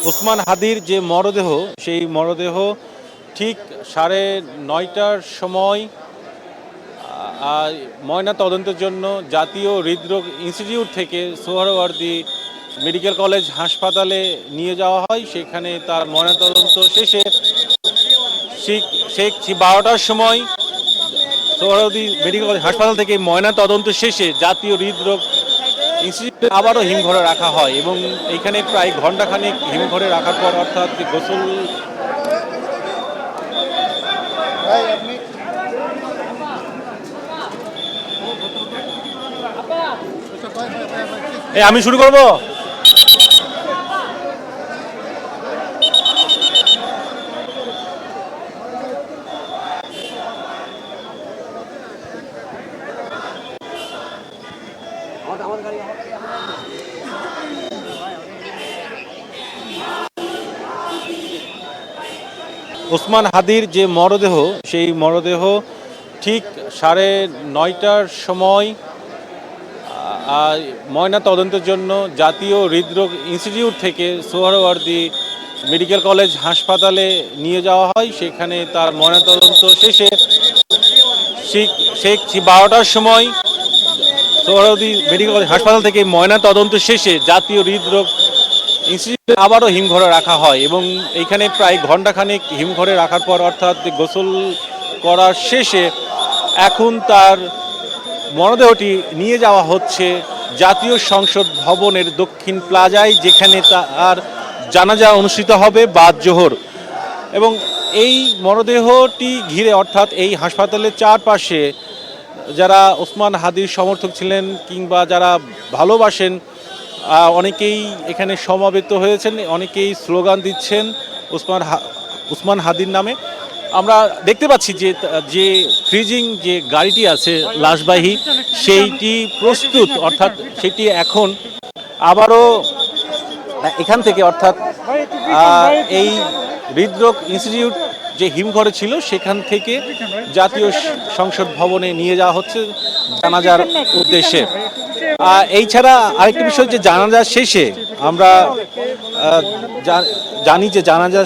ওসমান হাদির যে মরদেহ, সেই মরদেহ ঠিক 9:30টার সময় ময়না তদন্তের জন্য জাতীয় হৃদরোগ ইনস্টিটিউট থেকে সোহরাওয়ার্দী মেডিকেল কলেজ হাসপাতালে নিয়ে যাওয়া হয়। সেখানে তার ময়নাতদন্ত শেষে ঠিক 12টার সময় সোহরাওয়ার্দী মেডিকেল কলেজ হাসপাতাল থেকে ময়নাতদন্ত শেষে জাতীয় হৃদরোগ ইনস্টিটিউটে আবারও হিমঘরে রাখা হয় এবং এইখানে প্রায় ঘণ্টাখানেক হিমঘরে রাখার পর, অর্থাৎ গোসল আমি শুরু করব। ওসমান হাদির যে মরদেহ, সেই মরদেহ ঠিক 9:30টার সময় ময়না তদন্তের জন্য জাতীয় হৃদরোগ ইনস্টিটিউট থেকে সোহরাওয়ার্দী মেডিকেল কলেজ হাসপাতালে নিয়ে যাওয়া হয়। সেখানে তার ময়নাতদন্ত শেষে ঠিক 12টার সময় সোহরাওয়ার্দী মেডিকেল কলেজ হাসপাতাল থেকে ময়নাতদন্ত শেষে জাতীয় হৃদরোগ ইনস্টিটিউটে আবারও হিমঘরে রাখা হয় এবং এইখানে প্রায় ঘণ্টাখানেক হিমঘরে রাখার পর, অর্থাৎ গোসল করার শেষে এখন তার মরদেহটি নিয়ে যাওয়া হচ্ছে জাতীয় সংসদ ভবনের দক্ষিণ প্লাজায়, যেখানে তার জানাজা অনুষ্ঠিত হবে বাদ জোহর। এবং এই মরদেহটি ঘিরে, অর্থাৎ এই হাসপাতালের চারপাশে যারা ওসমান হাদির সমর্থক ছিলেন কিংবা যারা ভালোবাসেন, অনেকেই এখানে সমাবেত হয়েছেন, অনেকেই স্লোগান দিচ্ছেন ওসমান হাদির নামে। আমরা দেখতে পাচ্ছি যে ফ্রিজিং যে গাড়িটি আছে লাশবাহী, সেইটি প্রস্তুত, অর্থাৎ সেটি এখন আবারও এখান থেকে, অর্থাৎ এই হৃদরোগ ইনস্টিটিউট যে হিমঘরে ছিল সেখান থেকে জাতীয় সংসদ ভবনে নিয়ে যাওয়া হচ্ছে জানাজার উদ্দেশ্যে। এই ছাড়া আরেকটি বিষয়, যে জানাজা শেষে আমরা জানি যে জানাজা